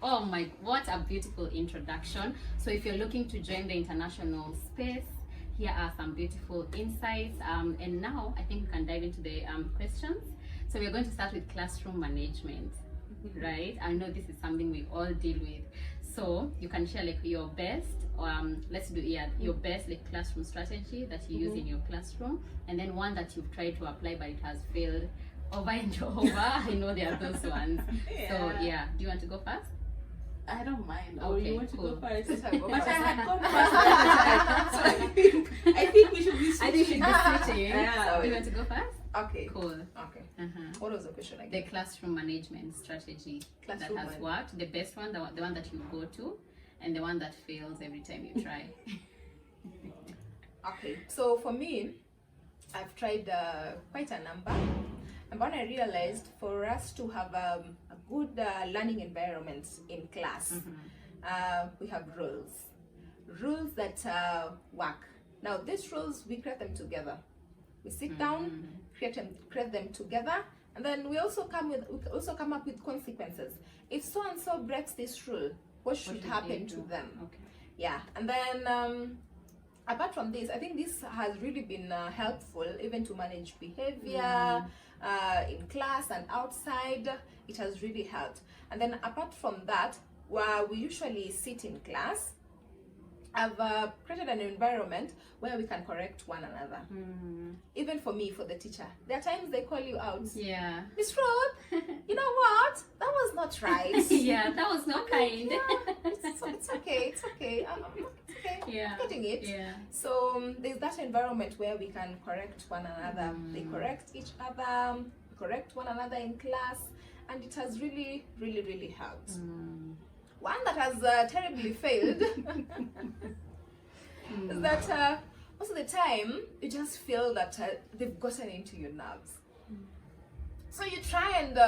Oh my, what a beautiful introduction. So if you're looking to join the international space, here are some beautiful insights. And now I think we can dive into the questions. So we're going to start with classroom management, right? I know this is something we all deal with. So you can share like your best, let's do your best like classroom strategy that you use in your classroom, and then one that you've tried to apply but it has failed over and over. I know there are those ones. So yeah, do you want to go first? I don't mind. Okay, You want to cool. go first? Let her go But I first. had gone first the other time. So I think we should be switching. I think you should be switching. Yeah. Do you want to go first? Okay. Cool. Okay. Uh-huh. What was the question The again? classroom management strategy Classroom that has worked, the best one, the one that you go to, and the one that fails every time you try. Okay. So for me, I've tried quite a number. And when I realized for us to have a good learning environment in class, we have rules that work. Now these rules, we create them together. We sit down, create them together, and then we also come up with consequences. If so and so breaks this rule, what should happen to them? Okay. Yeah, and then apart from this, I think this has really been helpful even to manage behavior in class and outside. It has really helped. And then apart from that, where we usually sit in class, I've created an environment where we can correct one another. Even for me, for the teacher, there are times they call you out. Yeah. Miss Ruth, you know what? That was not right. Yeah, that was not kind. Yeah, it's okay. It's okay. It's okay. Yeah. I'm getting it. Yeah. So there's that environment where we can correct one another. They correct each other, correct one another in class, and it has really, really, really helped. One that has terribly failed is that most of the time you just feel that they've gotten into your nerves. So you try and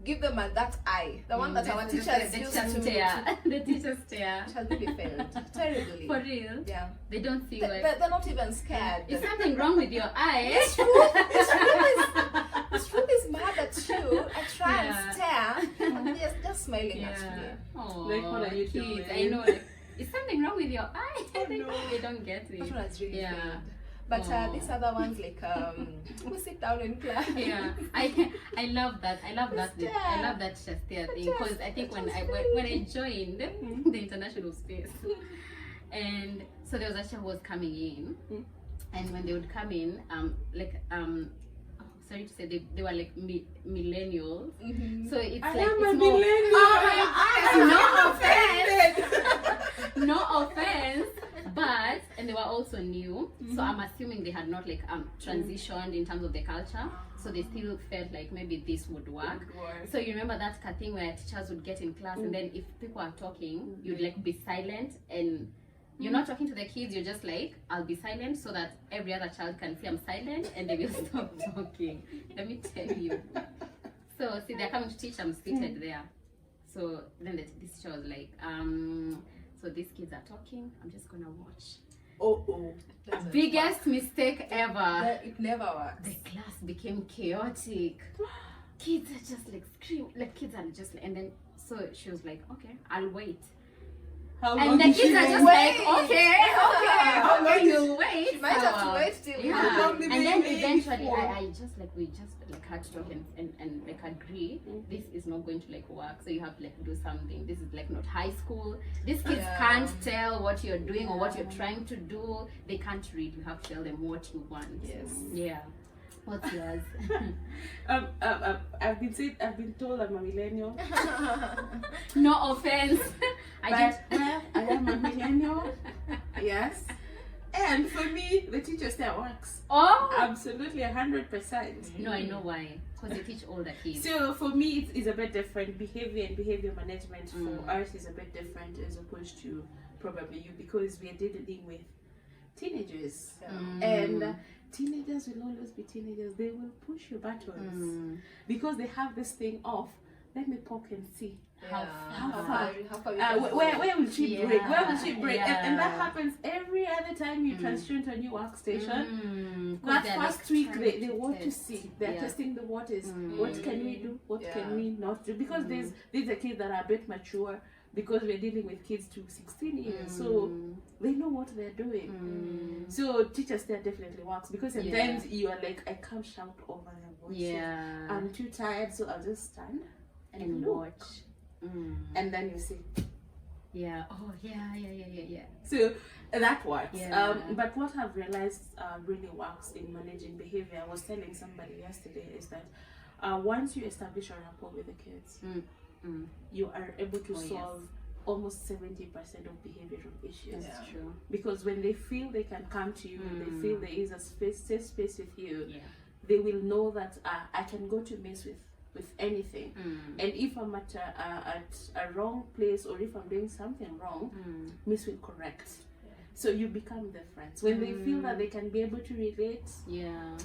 give them that eye, the one that our teachers used to. stare. The teachers stare. It has really failed terribly. For real? Yeah. They don't see like. They're not even scared. Is something wrong with your eye? This room is mad at you. I try Yeah. and stare, and they're just smiling at me. Oh, Like, what are you kids, doing? I know. Like, is something wrong with your eye? Oh, They no. probably don't get That it. one has really Yeah. failed. But Oh. these other ones, like we sit down in class. Yeah, I love that. I love that. I love that Shastia thing because I think when I joined the international space, and so there was a chef who was coming in, and when they would come in, sorry to say, they were like millennials. So it's I like am it's a more. millennial. No offense. No offense. But and they were also new, so I'm assuming they had not like transitioned in terms of the culture, so they still felt like maybe this would work. So you remember that kind of thing where teachers would get in class and then if people are talking, you'd like be silent and you're not talking to the kids, you're just like, I'll be silent so that every other child can see I'm silent and they will stop talking. Let me tell you. So see, they're coming to teach, I'm seated there. So then this teacher was like, so these kids are talking, I'm just gonna watch. Doesn't Biggest mistake ever. work. It never works. The class became chaotic. Kids are just like screaming, like kids are just like, and then so she was like, okay, I'll wait. How long And the did kids she are just wait? like, okay, How long you wait. She might have to So, wait till yeah. How long did And they then wait eventually for? I just like we just like had to talk and like agree this is not going to like work, so you have to like do something. This is like not high school. These kids can't tell what you're doing or what you're trying to do. They can't read. You have to tell them what you want. Yes. Yeah. What's yours? I've been told I'm a millennial. No offense. But I am a millennial. Yes. And for me, the teacher still works. Oh Absolutely 100%. no, I know why. Because they teach older kids. So for me, it's a bit different. Behavior and behavior management for us is a bit different as opposed to probably you, because we are dealing with teenagers. And teenagers will always be teenagers. They will push your buttons because they have this thing of, let me poke and see. How far we can go. Where will she break? Where will she break? And that Yeah. happens every other time you transition to a new workstation. Because That they're, first like, week trying they to want to test. see. They're Yeah. testing the waters. What can we do? What can we not do? Because these are kids that are a bit mature, because we're dealing with kids to 16 years, so they know what they're doing. So teachers there definitely works, because sometimes you are like, I can't shout over their voices. Yeah. I'm too tired, so I'll just stand And look. watch. And then you see. Yeah. Oh, yeah. So that works. Yeah. But what I've realized really works in managing behavior, I was telling somebody yesterday, is that once you establish a rapport with the kids, you are able to solve almost 70% of behavioral issues. That's true. Because when they feel they can come to you, and they feel there is a safe space with you, Yeah. they will know that I can go to Miss with anything. And if I'm at a wrong place, or if I'm doing something wrong, Miss will correct. So you become their friends. When they feel that they can be able to relate, Yeah.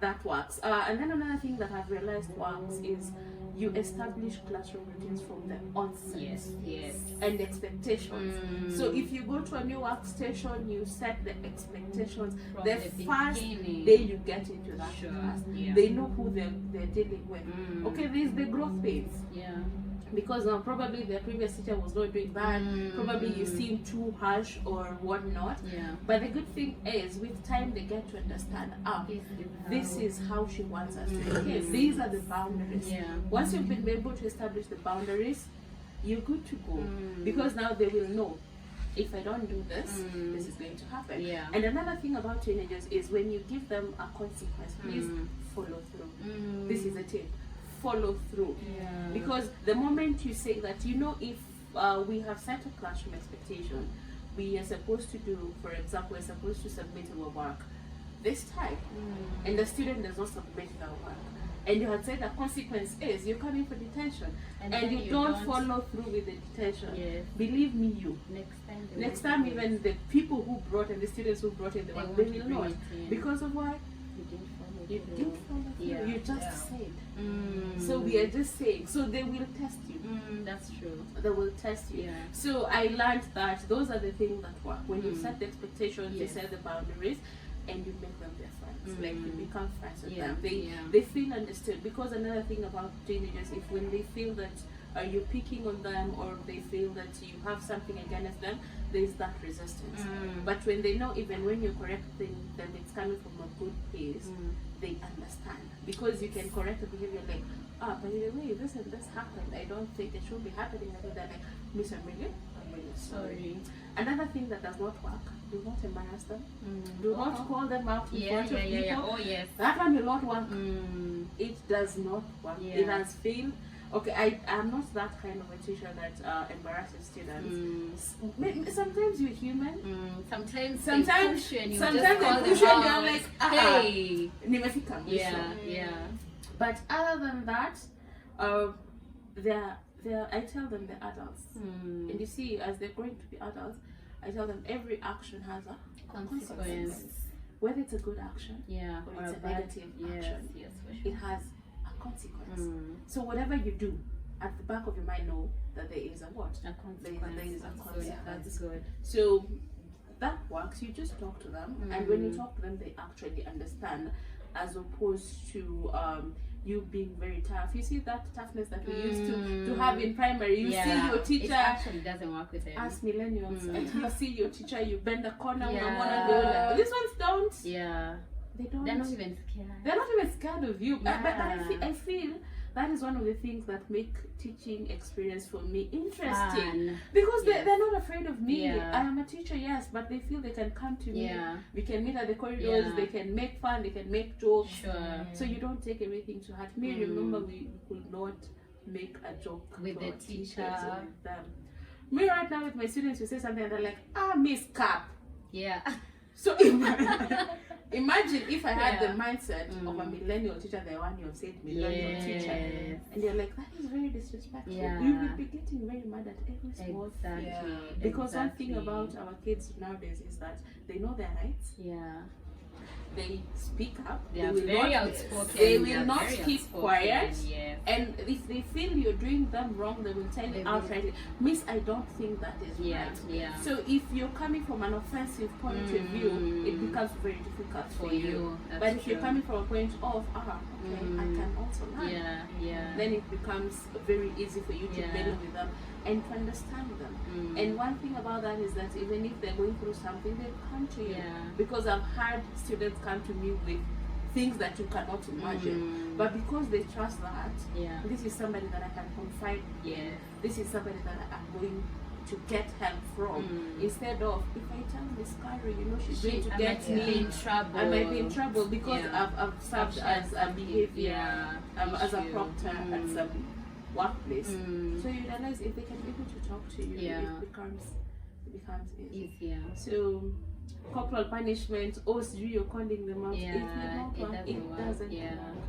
that works. And then another thing that I've realized works is you establish classroom routines from the onset. Yes. And expectations. So if you go to a new workstation, you set the expectations From the the first beginning. day you get into that Sure, class. yeah. They know who they're dealing with. Okay, there's the growth pains. Yeah. Because probably their previous teacher was not doing that. Probably you seem too harsh or whatnot. Yeah. But the good thing is, with time they get to understand, this is how she wants us to behave. These are the boundaries. Yeah. Once you've been able to establish the boundaries, you're good to go. Because now they will know, if I don't do this, this is going to happen. Yeah. And another thing about teenagers is, when you give them a consequence, please follow through. This is a tip. Follow through. Yeah. Because the moment you say that, if we have set a classroom expectation, we are supposed to do, for example, we're supposed to submit our work this time, and the student does not submit their work, and you had said the consequence is you're coming for detention, and you don't follow through with the detention, Yes. believe me, Next next time even the people who brought and the students who brought in the work, they won't will bring not. it in. Because of why? You didn't follow You through. didn't follow through. Yeah. You just Yeah. said. So we are just saying. So they will test you. That's true. They will test you. Yeah. So I learned that those are the things that work. When you set the expectations, you Yes. set the boundaries, and you make them their friends. Like, you become friends with Yeah. them. Yeah. They feel understood. Because another thing about teenagers, if when they feel that you're picking on them, or they feel that you have something against them, there is that resistance. But when they know, even when you're correcting them, it's coming from a good place, they understand. Because you can correct the behavior, like, by the way, this and this happened. I don't think it should be happening. I think that, like, Miss, I'm really sorry. Another thing that does not work, do not embarrass them. Do not call them out in front of people. Oh, yes. That one will not work. It does not work. Yeah. It has failed. Okay, I'm not that kind of a teacher that embarrasses students. Sometimes you're human. Sometimes Sometimes they push you and you sometimes just they call push them you and out. you're like, hey. Nimefika mwisho. Yeah. But other than that, I tell them they're adults. And you see, as they're going to be adults, I tell them every action has a consequence. Whether it's a good action or it's a negative action, Yes, for sure. it has a consequence. So whatever you do, at the back of your mind, know that there is a what? A consequence. There is a That's consequence. good. That's good. So that works. You just talk to them, and when you talk to them, they actually understand, as opposed to you being very tough. You see that toughness that we used to have in primary. You see your It teacher. actually doesn't work with them. As millennials, and you see your teacher, you bend the corner, Yeah. like, these ones don't. Yeah. They don't. They're not even scared. They're not even scared of you. But Yeah. I feel that is one of the things that make teaching experience for me interesting. Fun. Because Yes. they're not afraid of me. Yeah. I am a teacher, yes, but they feel they can come to me. Yeah. We can meet at the corridors, Yeah. they can make fun, they can make jokes. Sure. So you don't take everything to heart. Me, remember, we could not make a joke With to the our teachers teacher. or with them. Me right now with my students, you say something and they're like, Miss Cap. Yeah. So imagine if I had Yeah. the mindset of a millennial teacher, the one you have said millennial teacher, Yes. and you're like, that is very disrespectful. Yeah. You will be getting very mad at every small thing. Exactly. Because one thing Exactly. about our kids nowadays is that they know their rights Yeah. they speak up. They are will very not, outspoken. They They will are not very keep outspoken, quiet. yes. And if they feel you're doing them wrong, they will tell They you will. outrightly, Miss, I don't think that is Yeah, right. yeah. So if you're coming from an offensive point of view, it becomes very difficult for you. That's But if you're true. coming from a point of, okay, I can also learn. Yeah, yeah. Then it becomes very easy for you to Yeah. deal with them and to understand them. And one thing about that is that even if they're going through something, they'll come to you. Yeah. Because I've had students come to me with things that you cannot imagine. But because they trust that, Yeah. this is somebody that I can confide in. Yeah. This is somebody that I'm going to get help from. Instead of, if I tell Miss Carrie, she's going to I get might be me in trouble. I might be in trouble because Yeah. I've served I've as shared a behavior, yeah, as a issue. proctor at some workplace. So you realize if they can be able to talk to you, Yeah. it becomes easy. Easier. So corporal punishment, you're calling them out. Yeah, It doesn't yeah. work.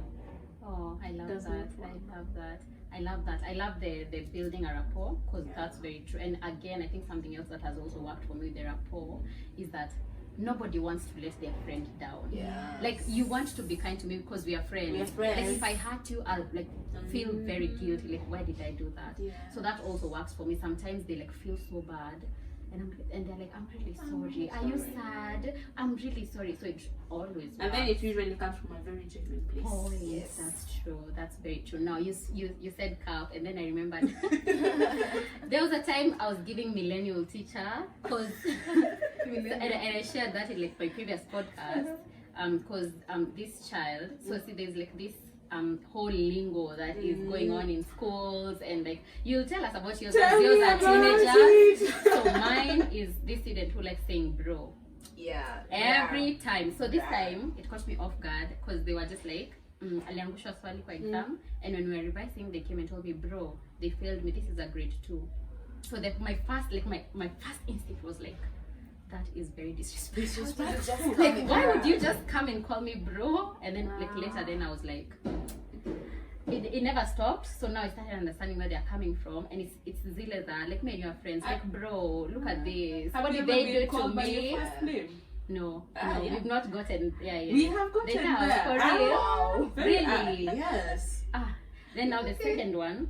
Oh, I love Doesn't that. work. I love that. I love that. I love the building a rapport, because that's very true. And again, I think something else that has also worked for me with the rapport is that nobody wants to let their friend down. Yeah. Like, you want to be kind to me because we are friends. We are friends. Like, if I had to, I'll like feel very guilty. Like, why did I do that? Yeah. So that also works for me. Sometimes they like feel so bad, and they're like, I'm really sorry. Are you sad? I'm really sorry. So it always works. And then it usually comes from a very genuine place. Oh yes, Yes. that's true. That's very true. Now you said cup, and then I remembered there was a time I was giving millennial teacher, because and I shared that in like my previous podcast, because this child. So see, there's like this whole lingo that is going on in schools, and like you'll tell us about yours Tell because yours me are about teenagers. it. So mine is this student who likes saying bro. Yeah. Every time. So this Yeah. time it caught me off guard, because they were just like aliangusha swali kwa exam, and when we were revising they came and told me, bro, they failed me, this is a grade 2. So my first instinct was like, that is very disrespectful. Like, why would you just come and call me bro? And then like later then I was like, it never stopped. So now I started understanding where they're coming from, and it's zile that like me and your friends, like, bro, look at this. Have What you did ever they been do to called by me? your first name? No, Yeah. we've not gotten. Yeah. We have gotten They have, there. for real? Wow. Really? Yes. Then now the second one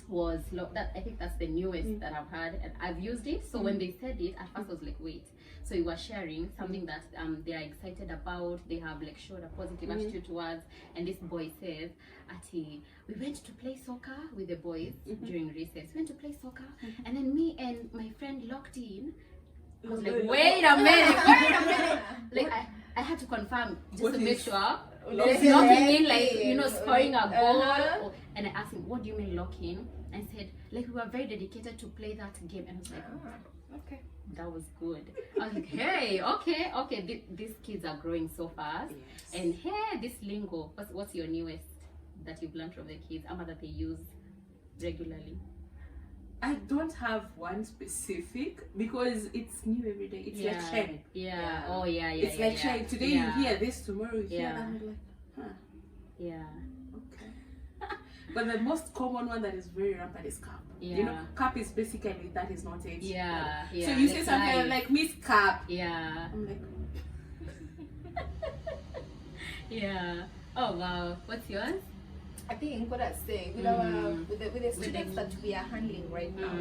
was that I think that's the newest that I've had, and I've used it. So when they said it, at first I was like, wait. So you were sharing something that they are excited about. They have like showed a positive attitude towards. And this boy says, "Ati, we went to play soccer with the boys during recess. We went to play soccer, and then me and my friend locked in." I was like, wait a minute. Like I had to confirm just What to make is- sure. Locking It's locking in, in, like, scoring a goal. Uh-huh. And I asked him, what do you mean lock in? And he said, like, we were very dedicated to play that game. And I was like, Okay. that was good. I was like, hey, okay, these kids are growing so fast. Yes. And hey, this lingo, what's your newest that you've learned from the kids, Ama, that they use regularly? I don't have one specific because it's new every day. It's like sharing. Yeah. Oh yeah. It's like sharing. Today you hear this, tomorrow you hear Yeah. that. And you're like, huh, Yeah. okay. But the most common one that is very rampant is cap. Yeah. Cap is basically that is not it. Yeah. So Yeah. you say It's something like Miss Cap. Yeah. I'm like, Yeah. Oh wow. What's yours? I think what I say with our with the students that we are handling right now,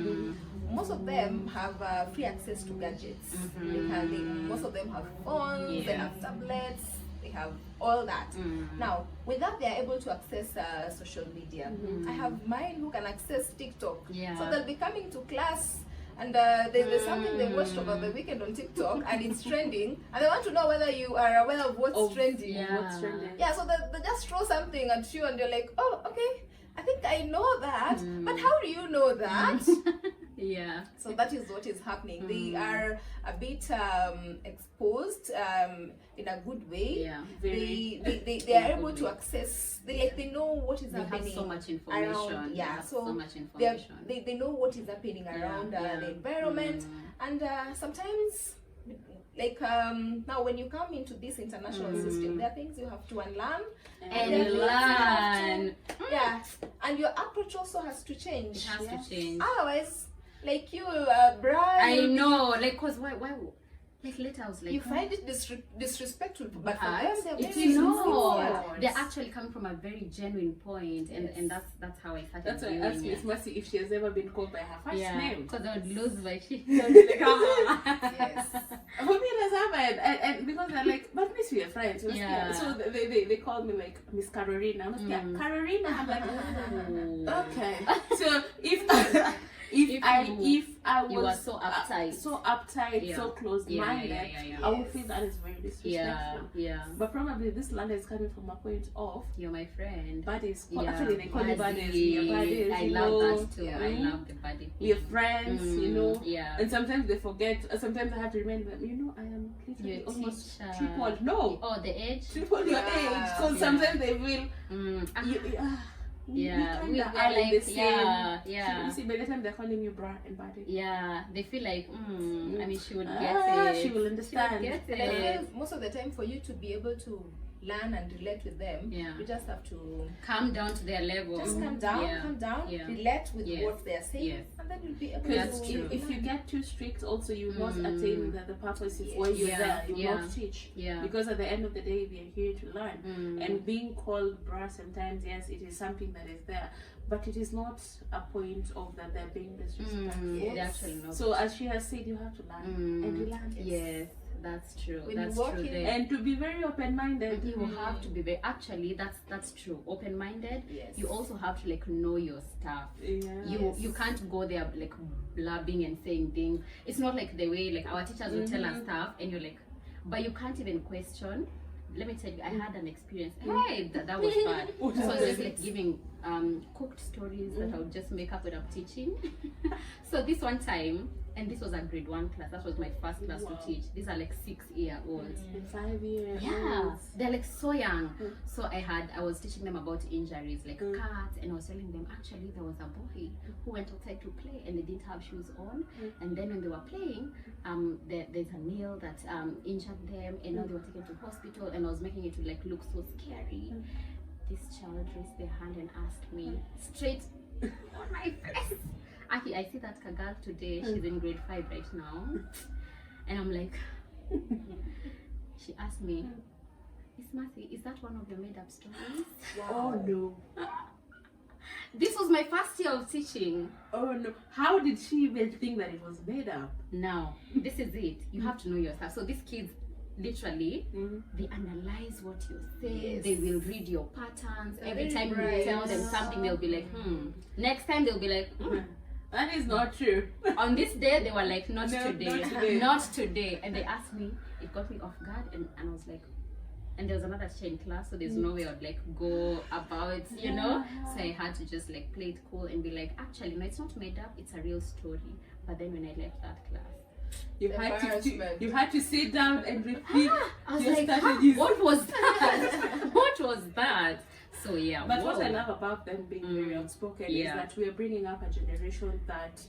most of them have free access to gadgets. Most of them have phones, they have tablets, they have all that. Now, with that, they are able to access social media. I have mine who can access TikTok, Yeah. so they'll be coming to class. And there's something they watched over the weekend on TikTok, and it's trending, and they want to know whether you are aware of what's trending. what's trending? Yeah, so they just throw something at you, and you're like, oh, okay, I think I know that, but how do you know that? Yeah. So that is what is happening. They are a bit exposed in a good way. Yeah. They are able to access. They know what is They happening. have so much information. Around, They have so much they information. know what is happening around the environment, and sometimes. Like now, when you come into this international system, there are things you have to unlearn And there are things you have learn. yeah, and your approach also has to change. It has to change. Otherwise, like you, Brian. I know, like, cause why Like later I was like, You find it disrespectful, but for But them, they're it very is no, not. they're actually coming from a very genuine point, and Yes. and that's how I started That's why I doing asked it. Miss Mercy if she has ever been called by her first Yeah, name. because I would lose my shit. I would be like, ah. Yes. For me, it has happened, and because they're like, but Miss, we are friends. Yeah. So they call me like Miss Carolina. I'm like, yeah, Carolina. I'm like, Oh. okay. So if I was you were so uptight. so uptight, Yeah. so close-minded, Yeah. I would feel that is very disrespectful. Yeah, But probably this land is coming from a point of you're my friend. buddies. Yeah, Actually, they call you buddies. buddies. We're buddies. I you love know. that too. I Mm. love the buddy. We're friends, you know. Yeah. And sometimes they forget. Sometimes I have to remind them. You know, I am literally Your almost teacher. triple. No, Oh, the age. triple your Yeah. age. Because Yeah. sometimes they will. Mm. Yeah, we we kind of are are in like, the same. yeah. You see, by the time they're calling you bra and body. Yeah, they feel like, I mean, she would get Ah, it. she will understand. She would get And I it. feel most of the time, for you to be able to learn and relate with them, Yeah. you just have to Come down to their level. just calm down, Yeah. relate with Yes. what they're saying, Yes. and then you'll be able Because That's to. true. if you get too strict, also you will not Mm. attain the purpose of Yes. why you're Yeah, there. You will yeah. not teach. Yeah. Because at the end of the day, we are here to learn. Mm. And being called bra sometimes, yes, it is something that is there, but it is not a point of that they're being disrespectful. Yes. They actually know. So as she has said, you have to learn and relearn. Yes, that's true. When that's you walk true. in- There. And to be very open-minded. You have to be very. Actually, that's true. Open-minded. Yes. You also have to like know your stuff. Yeah. You can't go there like blabbing and saying things. It's not like the way like our teachers will tell us stuff, and you're like, but you can't even question. Let me tell you, I had an experience. Hey, that was bad. So I was just like giving cooked stories that I would just make up when I'm teaching. So this one time, and this was a grade 1 class. That was my first class Wow. to teach. These are like 6-year-olds. In 5 years. Yeah, they're like so young. So I was teaching them about injuries like cuts, and I was telling them actually there was a boy who went outside to play and they didn't have shoes on, and then when they were playing, there's a nail that injured them, and now they were taken to hospital, and I was making it to like look so scary. This child raised their hand and asked me straight on my face. Aki, I see that girl today. She's in grade 5 right now, and I'm like. She asked me, Miss Mercy, is that one of your made-up stories? Oh no. This was my first year of teaching. Oh no. How did she even think that it was made up? Now, this is it. You have to know yourself. So these kids, literally, Mm. they analyze what you say. Yes. They will read your patterns. They're Every very time bright. you tell them something, they'll be like, Next time, they'll be like, That is not true. On this day, they were like, not No, today. not today. Not today. And they asked me, it got me off guard, and I was like, and there was another teacher in class, so there's no way I'd like go about, you know. So I had to just like play it cool and be like, actually, no, it's not made up, it's a real story. But then when I left that class, You had to Embarrassment. you had to sit down and repeat I was your like, strategies. what was that? What was that? So yeah. But what whoa. I love about them being very outspoken is Yeah. that we are bringing up a generation that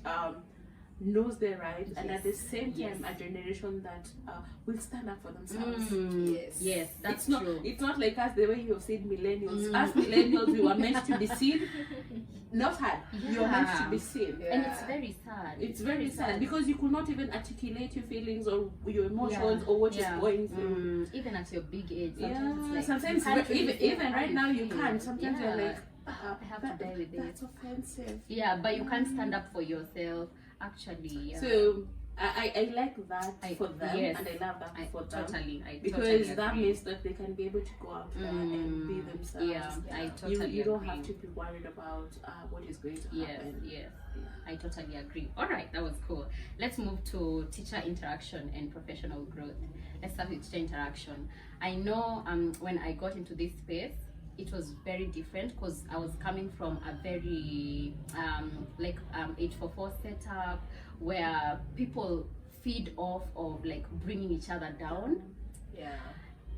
knows their rights, and at the same time a generation that will stand up for themselves. Yes. That's It's not. true. It's not like us the way you have said millennials. As millennials, we were meant to be seen, not heard. You are meant to be seen. Yeah. And it's very sad. It's very sad because you could not even articulate your feelings or your emotions or what you're going through. Even at your big age, sometimes Yeah, it's like, sometimes you can't really say even how right you now you feel. can't. Sometimes Yeah. you're like, I have to die with that's offensive. Yeah, but you can't stand up for yourself. Actually, yeah. So I like that for them, yes. and I love that for them I because totally that agree. means that they can be able to go out there and be themselves. Yeah, I totally you don't agree. have to be worried about what is going to happen. Yes, I totally agree. All right, that was cool. Let's move to teacher interaction and professional growth. Let's start with teacher interaction. I know when I got into this space, it was very different because I was coming from a very 844 setup where people feed off of like bringing each other down. Yeah.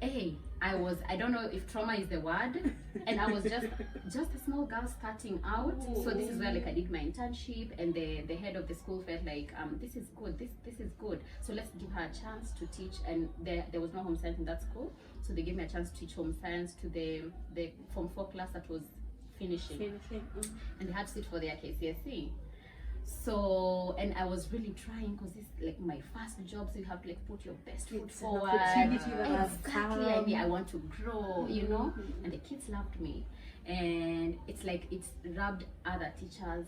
Hey, I don't know if trauma is the word, and I was just a small girl starting out. So this is where like I did my internship, and the head of the school felt like this is good, this is good, so let's give her a chance to teach. And there was no home science in that school, so they gave me a chance to teach home science to the Form 4 class that was finishing. And they had to sit for their KCSE. So, and I was really trying because this like my first job, so you have to like put your best foot It's an forward. opportunity that has Exactly, come. I want to grow, you know, and the kids loved me, and it's like it's rubbed other teachers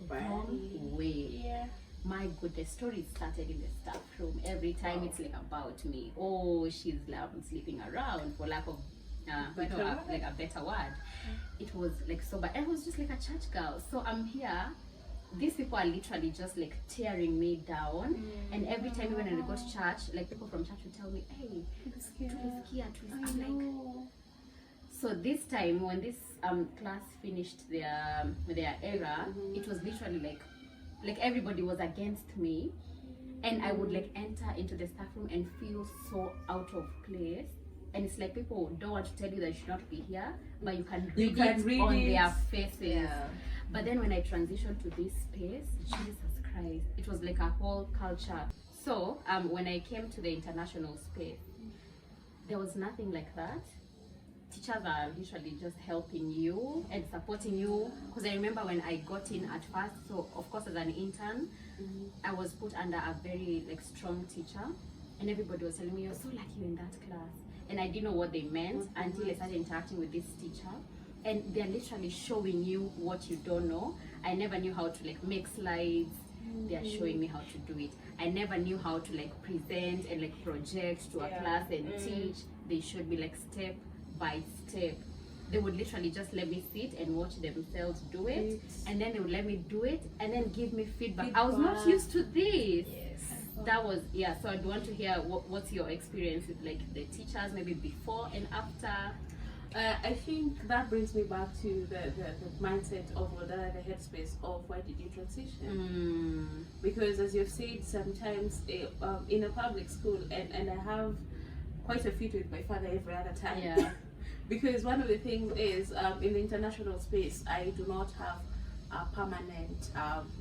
the wrong way. Yeah. My goodness, stories started in the staff room. Every time it's like about me. Oh, she's sleeping around, for lack of like a better word. It was like so bad. I was just like a church girl. So I'm here. These people are literally just like tearing me down. And every time when I go to church, like people from church would tell me, hey, tulisikia. I'm like, so this time when this class finished their era, it was literally like everybody was against me, and I would like enter into the staff room and feel so out of place. And it's like people don't want to tell you that you should not be here, but you can read it on their faces. Yeah. But then when I transitioned to this space, Jesus Christ, it was like a whole culture. So when I came to the international space, there was nothing like that. Teachers are literally just helping you and supporting you. Because I remember when I got in at first, so of course as an intern, I was put under a very like strong teacher, and everybody was telling me, you're so lucky you're in that class. And I didn't know what they meant until I started interacting with this teacher. And they're literally showing you what you don't know. I never knew how to like make slides. They're showing me how to do it. I never knew how to like present and like project to a class and teach. They showed me like step by step. They would literally just let me sit and watch themselves do it, and then they would let me do it and then give me feedback. I was not used to this. That was so I'd want to hear what's your experience with like the teachers, maybe before and after. I think that brings me back to the mindset of the headspace of why did you transition? Because as you've said, sometimes in a public school, and I have quite a fit with my father every other time. Yeah. Because one of the things is in the international space, I do not have permanent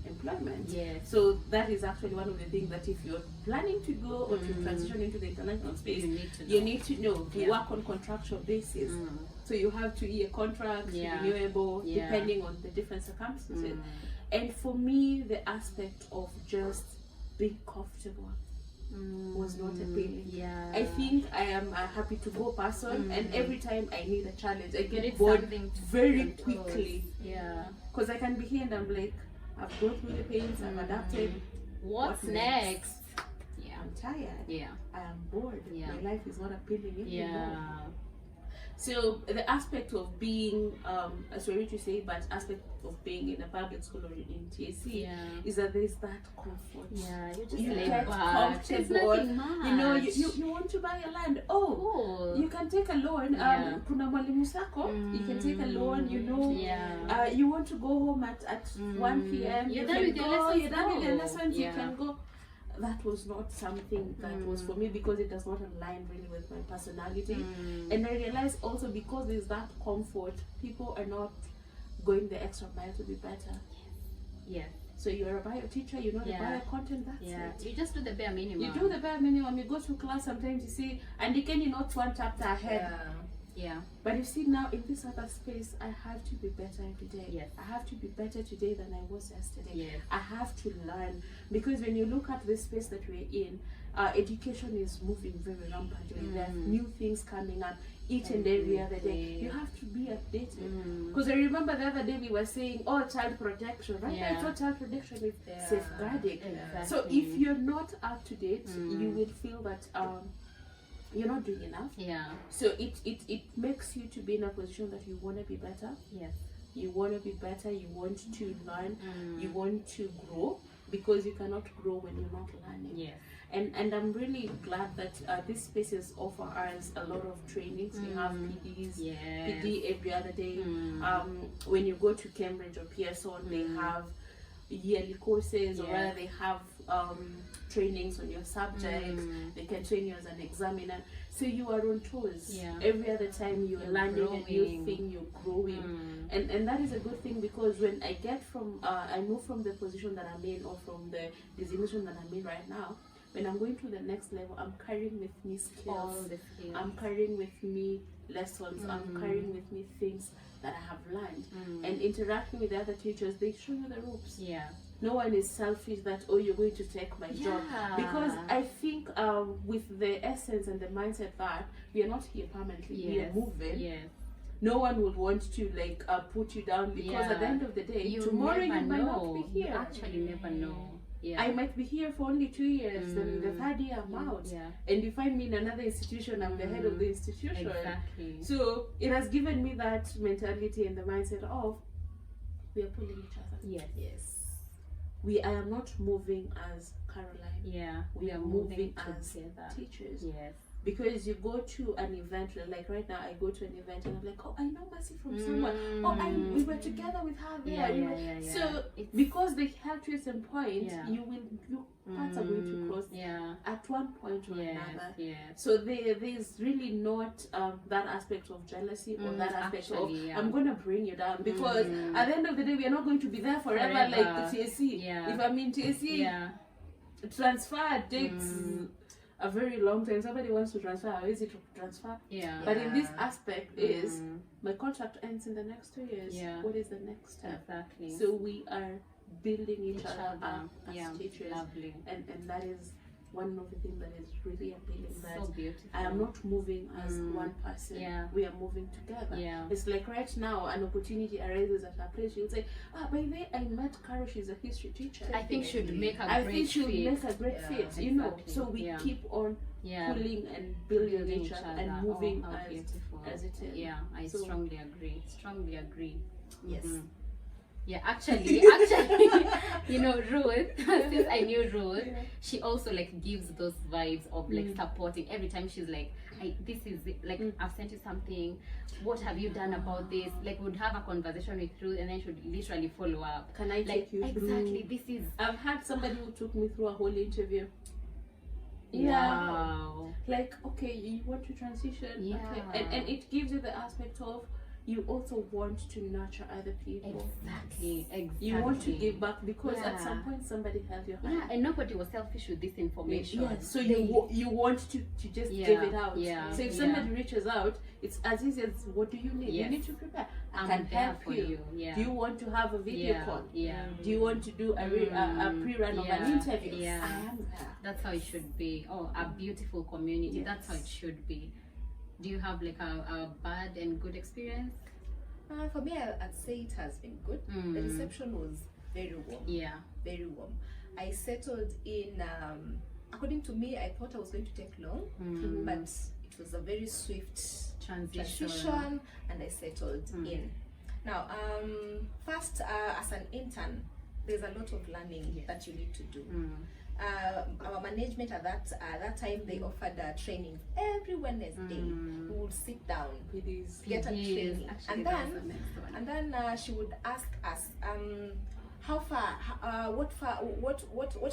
employment. Yes. So that is actually one of the things that if you're planning to go or to transition into the international space, you need to know. We work on contractual basis. So you have to year contracts, renewable, depending on the different circumstances. And for me, the aspect of just being comfortable was not appealing. I think I am a happy to go person, and every time I need a challenge, I get bored very quickly. Because I can be here and I'm like, I've gone through the pains, I've adapted. What's next? I'm tired. I am bored. My life is not appealing anymore. So the aspect of being, sorry to say, but aspect of being in a public school or in TSC is that there's that comfort. You just you lay get back. comfortable. You know, you want to buy a land. Oh, you can take a loan. Kuna mwalimu sako. You can take a loan. You know, you want to go home at 1 p.m. You're done with your lessons. You're done with your lessons. You can go. That was not something that was for me because it does not align really with my personality. And I realized also because there's that comfort, people are not going the extra mile to be better. So you're a bio teacher, you know the bio content, that's it. You just do the bare minimum. You do the bare minimum. You go to class, sometimes you see, and you can not one chapter ahead. But you see now in this other space, I have to be better every day. I have to be better today than I was yesterday. I have to learn, because when you look at this space that we're in, education is moving very rampantly. There are new things coming up each and every other day. You have to be updated. Because I remember the other day we were saying, oh, child protection, right? It's not child protection, it's safeguarding. So if you're not up to date, you will feel that you're not doing enough. So it makes you to be in a position that you want to be better. You want to be better. You want to learn. You want to grow, because you cannot grow when you're not learning. And I'm really glad that these spaces offer us a lot of trainings. We have PDs, PD every other day. When you go to Cambridge or Pearson, they have yearly courses, or rather they have trainings on your subjects. They can train you as an examiner, so you are on toes. Every other time you're learning a new thing, you're growing. And that is a good thing, because when I get from I move from the position that I'm in, or from the designation that I'm in right now, when I'm going to the next level, I'm carrying with me skills. I'm carrying with me lessons. I'm carrying with me things that I have learned. And interacting with the other teachers, they show you the ropes. no one is selfish that, oh, you're going to take my job. Because I think with the essence and the mindset that we are not here permanently, we are moving. Yes. No one would want to like put you down, because at the end of the day, tomorrow you might not be here. You actually never know. Yeah. I might be here for only 2 years, then the third year I'm out. Yeah. And you find me in another institution, I'm the head of the institution. Exactly. So it has given me that mentality and the mindset of we are pulling each other. Yes. Yes. I am not moving as Caroline. Yeah. We are moving as together. teachers. Yes. Because you go to an event, like right now I go to an event and I'm like, oh, I know Mercy from somewhere. Oh, we were together with her there. So because the health is in point, your paths are going to cross at one point or another. So there's really not that aspect of jealousy or that aspect of I'm gonna bring you down, because at the end of the day we are not going to be there forever like the TSC. If I'm in TSC, transfer takes a very long time. Somebody wants to transfer, how easy to transfer? But in this aspect is my contract ends in the next 2 years. What is the next step? Exactly. So we are building each other up as teachers. Lovely. And that is one of the things that is really appealing. That So beautiful. I am not moving as one person. We are moving together. It's like right now an opportunity arises at a place, you'll say, by the way, I met Carol, she's a history teacher. I think should make a I great think she'll fit. make a great fit, you know. So we keep on pulling and building each other and moving as it is. Yeah, I strongly agree. Strongly agree. Yes. Yeah, actually, you know, Ruth, since I knew Ruth, she also like gives those vibes of like supporting. Every time she's like, this is it. Like, I've sent you something, what have you done about this? Like, we'd have a conversation with Ruth and then she would literally follow up. Can I take you through? Exactly, this is... I've had somebody who took me through a whole interview. Wow. Like, okay, you want to transition, okay. And it gives you the aspect of you also want to nurture other people. Exactly. You want to give back, because at some point somebody held your hand. And nobody was selfish with this information. So you want to just give it out. So if somebody reaches out, it's as easy as, what do you need? You need to prepare. I can help you. Do you want to have a video call? Do you want to do a pre-run of an interview? I am there. That's how it should be. Oh, a beautiful community. That's how it should be. Do you have like a bad and good experience? For me, I'd say it has been good. The reception was very warm. Very warm. I settled in, according to me, I thought I was going to take long, but it was a very swift transition and I settled in. Now, first, as an intern, there's a lot of learning that you need to do. Our management at that time, they offered training every Wednesday. We would sit down, get a training, and then she would ask us, how far, what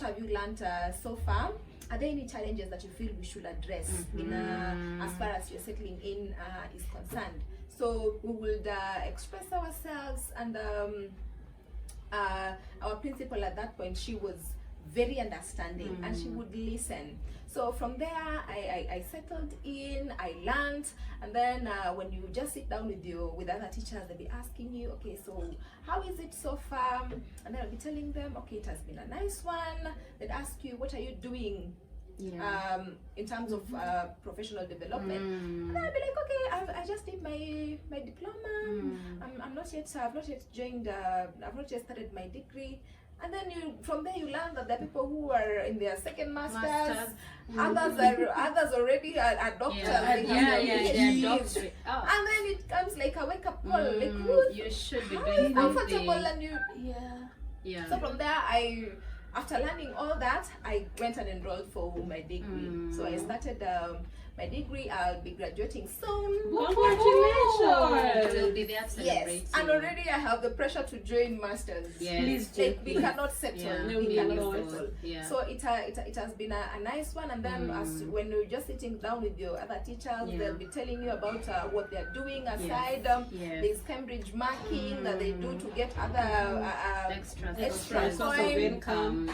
have you learned so far? Are there any challenges that you feel we should address in as far as your settling in is concerned? So we would express ourselves, and our principal at that point, she was very understanding and she would listen. So from there I settled in, I learned, and then when you just sit down with other teachers, they'll be asking you, okay, so how is it so far? And then I'll be telling them, okay, it has been a nice one. They'd ask you, what are you doing in terms of professional development? And I'll be like, okay, I just did my diploma. I've not yet joined, I've not yet started my degree. And then from there you learn that there are people who are in their second masters. Others already are doctors. And then it comes like a wake up call, like, you should be doing comfortable and you So from there after learning all that, I went and enrolled for my degree. So I started my degree. I'll be graduating soon. Congratulations! We'll be there celebrating. Yes, and already I have the pressure to join masters. Yes. We cannot settle. We cannot settle. So it has been a nice one. And then when you're just sitting down with your other teachers, they'll be telling you about what they're doing aside. There's Cambridge marking that they do to get other extra points.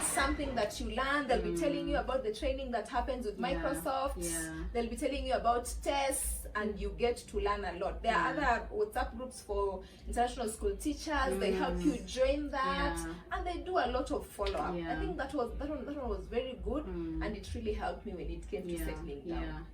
Something that you learn. They'll be telling you about the training that happens with Microsoft. They'll be telling you about tests and you get to learn a lot. There are other WhatsApp groups for international school teachers. They help you join that, and they do a lot of follow-up. I think that one was very good, and it really helped me when it came to settling down.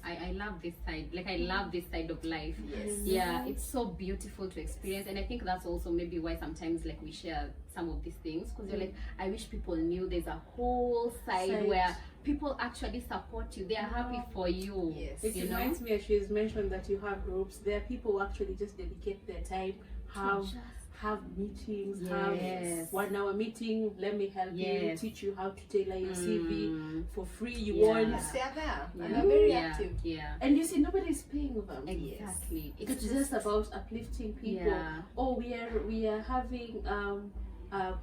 I love this side. Like, I love this side of life. It's so beautiful to experience, and I think that's also maybe why sometimes like we share some of these things, because you're like, I wish people knew there's a whole side where people actually support you. They are happy for you. It reminds me, as she's mentioned, that you have groups. There are people who actually just dedicate their time, have meetings, have 1 hour meeting. Let me help you, teach you how to tailor your CV for free. You want They're there and they're very active. And you see, nobody's paying them. Exactly. It's just about uplifting people. Oh, we are having a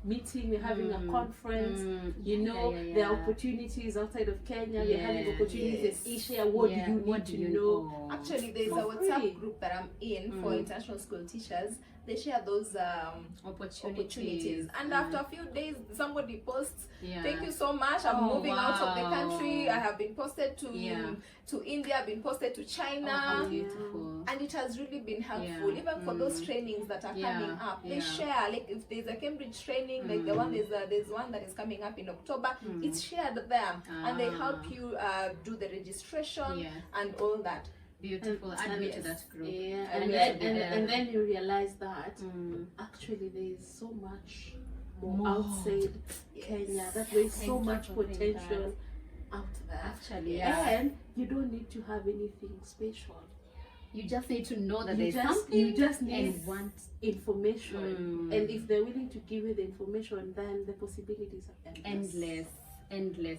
meeting, we're having a conference, you know, there are opportunities outside of Kenya, we're having opportunities in Asia. What do you need to know? Actually, there's a WhatsApp group that I'm in for international school teachers. They share those opportunities, and after a few days somebody posts, thank you so much, I'm moving out of the country, I have been posted to India, I've been posted to China, and it has really been helpful. Even for those trainings that are coming up, they share, like if there's a Cambridge training, like the one there's one that is coming up in October, it's shared there, and they help you do the registration and all that. Beautiful. Add me to that group. And then you realize that actually there is so much more outside Kenya, that there is so much potential out there. Actually, and you don't need to have anything special. You just need to know that there's something. You just need and want information, and if they're willing to give you the information, then the possibilities are endless.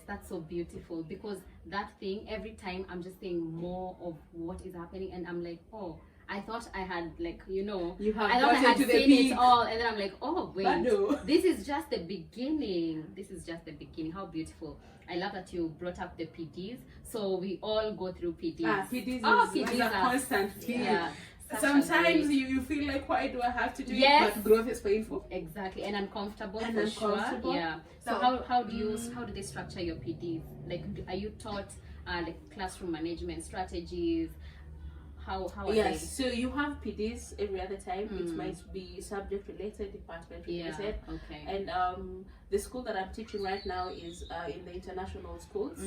That's so beautiful, because that thing, every time I'm just seeing more of what is happening, and I'm like, oh, I thought I had, like, you know, I thought I had seen it all, and then I'm like, oh wait, this is just the beginning. How beautiful. I love that you brought up the PDs. So we all go through PDs. PDs is a constant thing. Sometimes you feel like, why do I have to do it? But growth is painful. Exactly, and uncomfortable for sure. So how do they structure your PDs? Like, are you taught like classroom management strategies? How are they? So you have PDs every other time. It might be subject related, department related. And the school that I'm teaching right now is in the international schools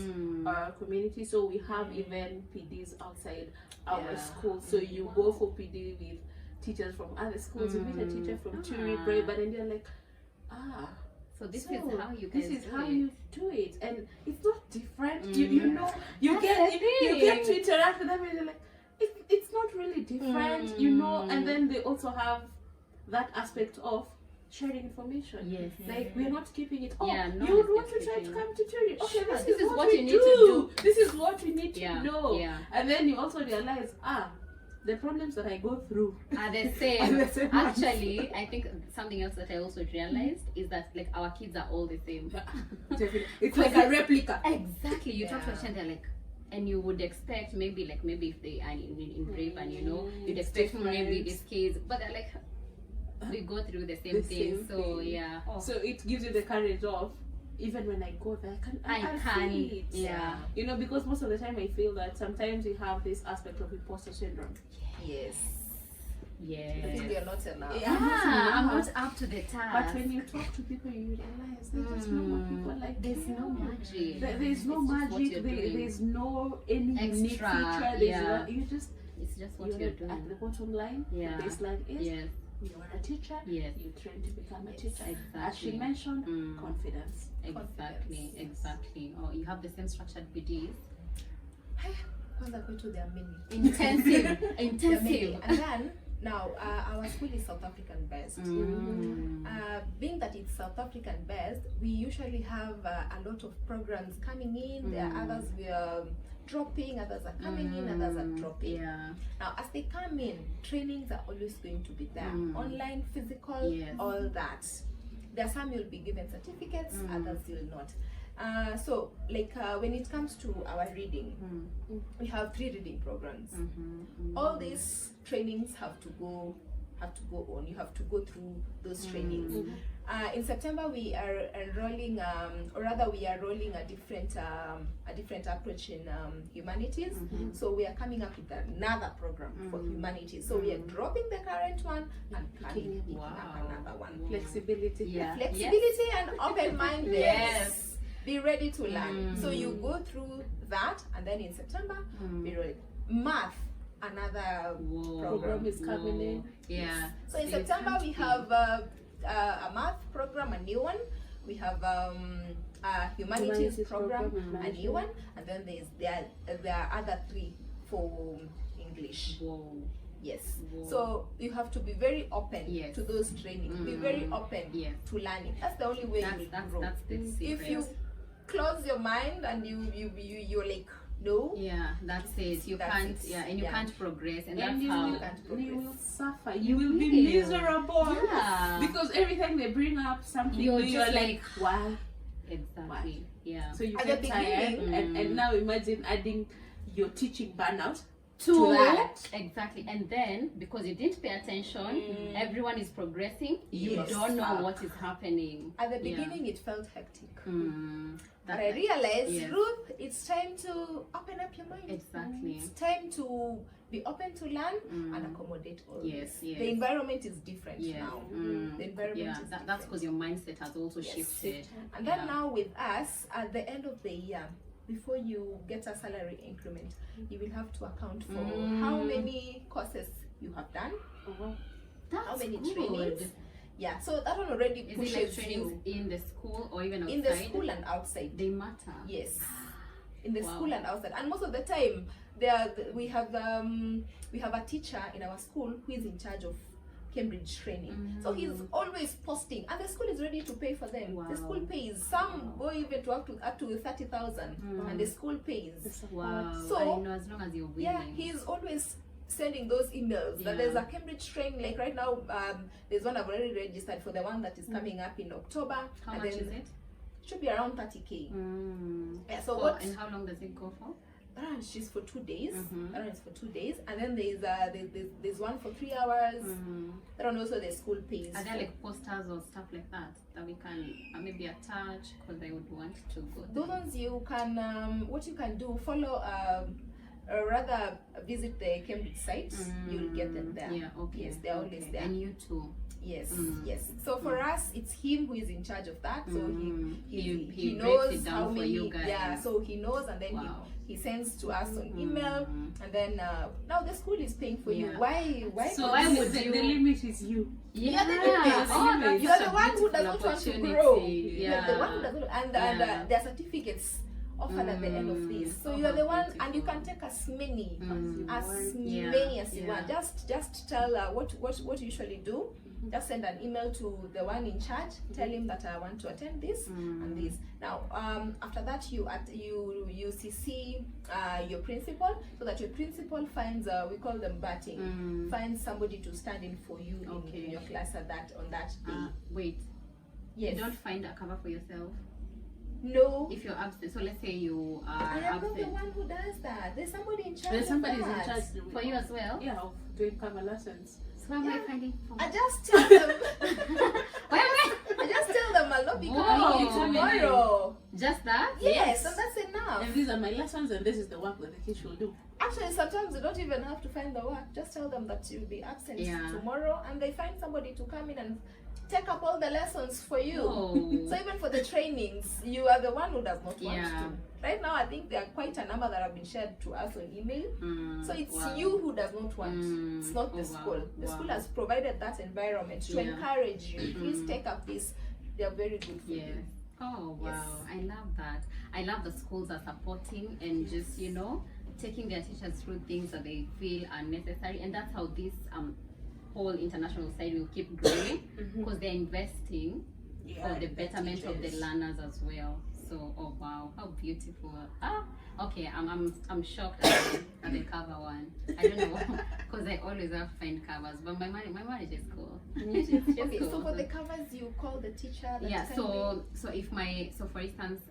community. So we have even PDs outside our school. So you go for PD with teachers from other schools. You meet a teacher from Turi, Braeburn, and you're like, so this is how you guys you do it, and it's not different. You know, you get to interact with them, and you're like, it's not really different, you know. And then they also have that aspect of sharing information. Like, we're not keeping it. You would want to try to come to Turi. Okay, this is what you need to do. This is what we need to know. And then you also realize, the problems that I go through are the same. Actually, I think something else that I also realized is that, like, our kids are all the same. Definitely. It's like a replica. Exactly. You talk to a child, they're like, and you would expect maybe if they are in Braeburn, you know, you'd expect maybe these kids, but they're like, we go through the same thing. So so it gives you the courage of, even when I go there, I can see it. You know, because most of the time I feel that sometimes we have this aspect of imposter syndrome. I think you're not enough. I'm not up to the task. But when you talk to people, you realize there's just no more people like there's no magic. There's no magic. There's no any unique feature. It's just what you're doing. At the bottom line, the baseline is you are a teacher. You train to become a teacher. Exactly. As she mentioned, confidence. Exactly. Oh, you have the same structured PDs. Intensive. And then now our school is South African based. Being that it's South African based, we usually have a lot of programs coming in. There are others we are dropping, others are coming in, others are dropping. Now as they come in, trainings are always going to be there. Online, physical, all that. There are some you'll be given certificates, others you'll not. So like when it comes to our reading, we have 3 reading programs. All these trainings have to go on. You have to go through those trainings. In September we are enrolling, or rather we are rolling a different approach in humanities. So we are coming up with another program for humanities. So we are dropping the current one and picking up another one. Flexibility. Yeah. Flexibility and open-minded. Yes. Be ready to learn. So you go through that, and then in September, be ready. Math, another Program is coming in. Yeah. So in September we have a math program, a new one. We have a humanities program, a new one, and then there are other 3 for English. Whoa. Yes. Whoa. So you have to be very open to those trainings. Be very open to learning. That's the only way you will grow. That's the secret. If you close your mind and you're like, no. Yeah, that's it. You can't. Yeah, and you can't progress, and that's you how. you will suffer. You will be miserable. Yeah. Because every time they bring up something, You're new, just you're like, why? Exactly. Yeah. So you At get the tired, beginning, and now imagine adding your teaching burnout to that. Exactly, and then because you didn't pay attention, everyone is progressing. You Yes. don't know what is happening. At the beginning, it felt hectic. But That- I realized, yes. Ruth, it's time to open up your mind. Exactly. It's time to be open to learn and accommodate all Yes, this. yes. The environment is different Yeah. now. Mm. The environment Yeah, is that's different. because your mindset has also Yes. shifted. And then now with us, at the end of the year, before you get a salary increment, you will have to account for how many courses you have done, That's how many good. trainings. Yeah, so that one already Is it pushes like trainings you in the school or even outside? in the school and outside. They matter. Yes, in the Wow. school and outside. And most of the time, we have a teacher in our school who is in charge of Cambridge training. So he's always posting, and the school is ready to pay for them. Wow. The school pays. Some go even to up to 30,000, and the school pays. Wow. So, I know, as long as you're willing. Yeah, he's always sending those emails that there's a Cambridge training. Like right now, there's one I've already registered for, the one that is coming up in October. How and much then is it? Should be around 30K. Yeah. So Oh, and how long does it go for? that one is just for 2 days. That one is for 2 days, and then there's one for 3 hours. That one also the school pays. Are there like posters or stuff like that that we can maybe attach? Because I would want to go there. Those ones you can what you can do, follow or rather visit the Cambridge site. You'll get them there. Yeah, okay. Yes, they're always there. And you too. Yes, yes. So for us, it's him who is in charge of that. So he He knows breaks it down how for many. you guys. Yeah, so he knows, and then Wow. he sends to us on email, and then now the school is paying for you. Yeah. Why? So why the- would the, you- the limit is you. Yeah, the limit. Oh, that's You are such the a one who does beautiful not want to opportunity. grow. Yeah. You're the one who does not, and Yeah. there are certificates offered at the end of this. So you are the one, and you can take as many as Yeah. many as you Yeah. want. Just tell what you usually do. Just send an email to the one in charge. Tell him that I want to attend this and this. Now, after that, you CC your principal, so that your principal finds we call them batting. Finds somebody to stand in for you in your class on that day. Wait. Yes. You don't find a cover for yourself No. if you're absent. So let's say you are I am not the absent. one who does that. There's somebody in charge. There's somebody of in that. charge For you as well. Yeah, of doing cover lessons. So why am I finding? I just tell them. Why am I? I just tell them I'll not be Whoa. coming tomorrow. Just that? Yes, and that's enough. And these are my lessons, and this is the work that the kids should do. Actually, sometimes you don't even have to find the work. Just tell them that you'll be absent tomorrow, and they find somebody to come in and take up all the lessons for you. Oh. So even for the trainings, you are the one who does not want Yeah. to. Right now, I think there are quite a number that have been shared to us on email. So it's Wow. you who does not want. It's not the Oh, school. wow. The school Wow. has provided that environment to Yeah. encourage you. Please take up this. They are very good for Yeah. you. Oh wow, Yes. I love that. I love the schools are supporting and just taking their teachers through things that they feel are necessary, and that's how this whole international side will keep growing because they're investing for the betterment of the learners as well. So oh wow, how beautiful! Okay, I'm shocked at the cover one. I don't know because I always have to find covers, but my manager is cool. She's Okay, cool. so for the covers, you call the teacher. That Yeah, can so if for instance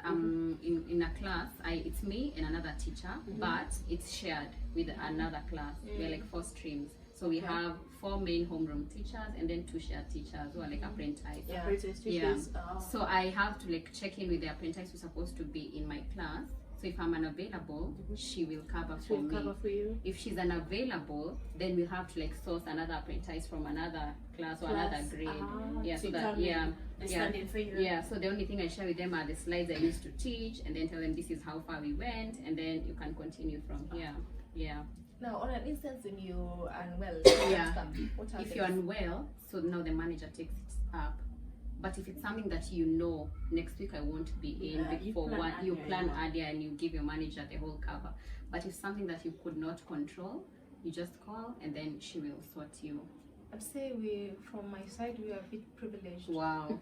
in a class it's me and another teacher, but it's shared with another class. We're like 4 streams, So we Okay. have 4 main homeroom teachers and then 2 shared teachers who are like apprentice. Yeah. Apprentice teachers. Oh. So I have to like check in with the apprentice who's supposed to be in my class. So if I'm unavailable, she will cover for She'll me. cover for you. If she's unavailable, then we'll have to like source another apprentice from another class or another grade. Yeah, so to that come in yeah. and Yeah. stand in for you. Yeah, so the only thing I share with them are the slides I used to teach, and then tell them this is how far we went, and then you can continue from here. Yeah. Now, on an instance when you are unwell, Yeah. what happens? If you're unwell, so now the manager takes it up. But if it's something that you know next week I won't be in Yeah, you before plan one, you earlier, plan yeah. earlier and you give your manager the whole cover. But if something that you could not control, you just call and then she will sort you. I'd say from my side, we are a bit privileged. Wow.